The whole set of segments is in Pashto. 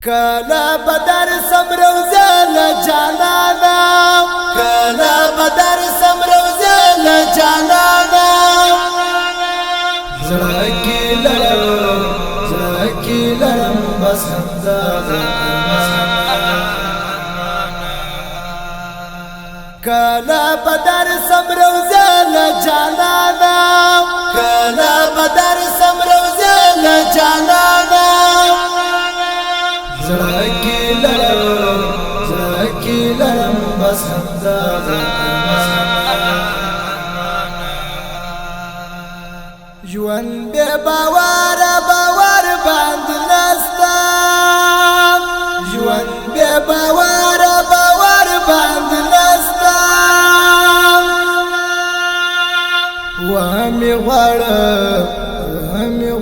کلا بدر صبر وزل جانانا کلا بدر صبر وزل جانانا زړکی لرم بس همدا کلا بدر صبر وزل جانانا کلا بدر صبر وزل جانانا زړکی لرم بس همدا ژوند بے باور باندې نستا ژوند بے باور باندې نستا وهمي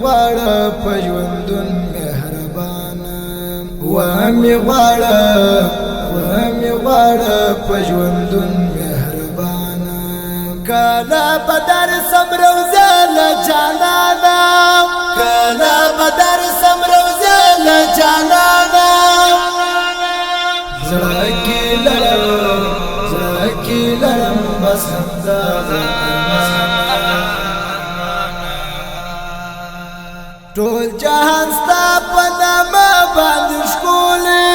غواړه په ژوندون مهربان وهمي غواړه په ژوندون مهربان کلا بدر صبر وزل جانانا کلا بدر صبر وزل جانانا زړکی لرم بس همدا ټول جهان ستا په نامه باندې ښکلی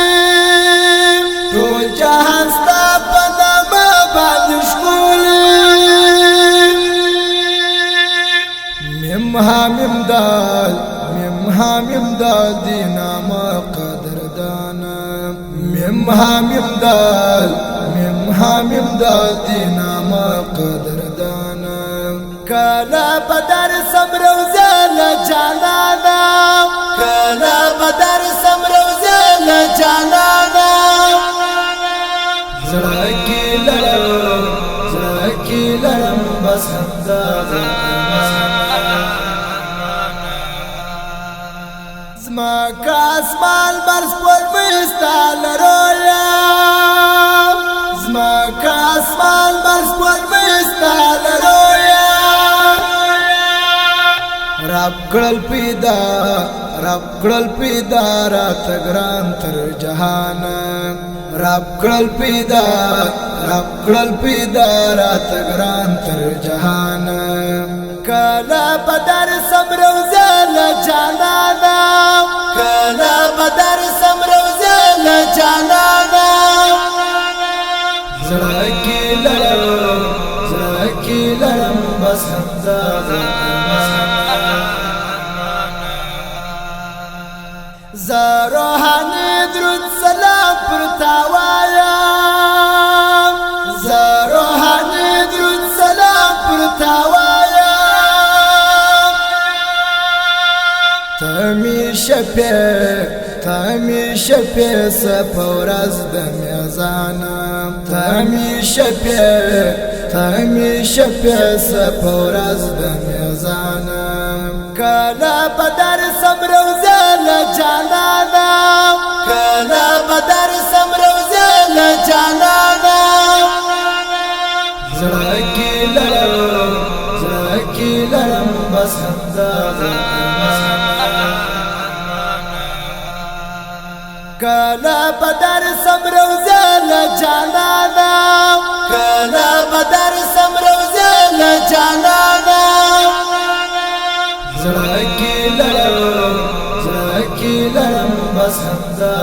ټول جهان ستا په نامه باندې ښکلی میم دال دی نامه قدردان میم دال دی نامه قدردان کلا بدر صبر وزل جانانا کلا بدر صبر وزل جانانا زړکی لرم بس همدا زما کاسمان برس پر مستال رویا زما کاسمان برس پر مستال رویا رب کړل پیدا رات ګران تر جهان رب کړل پیدا رات ګران تر جهان کلا بدر صبر وزل جانانا کلا بدر صبر وزل جانانا زړکی لرم بس همدا زروحانی درود سلام پر تاوایا زروحانی درود سلام پر تاوایا تمی شپه سپورز د میزان تمی شپه سپورز د میزان کلا بدر صبر وزل جانانا کلا بدر صبر وزل جانانا زړکی لرم بس همدا کلا بدر صبر وزل جانانا کلا بدر صبر وزل جانانا زړکی لرم بس همدا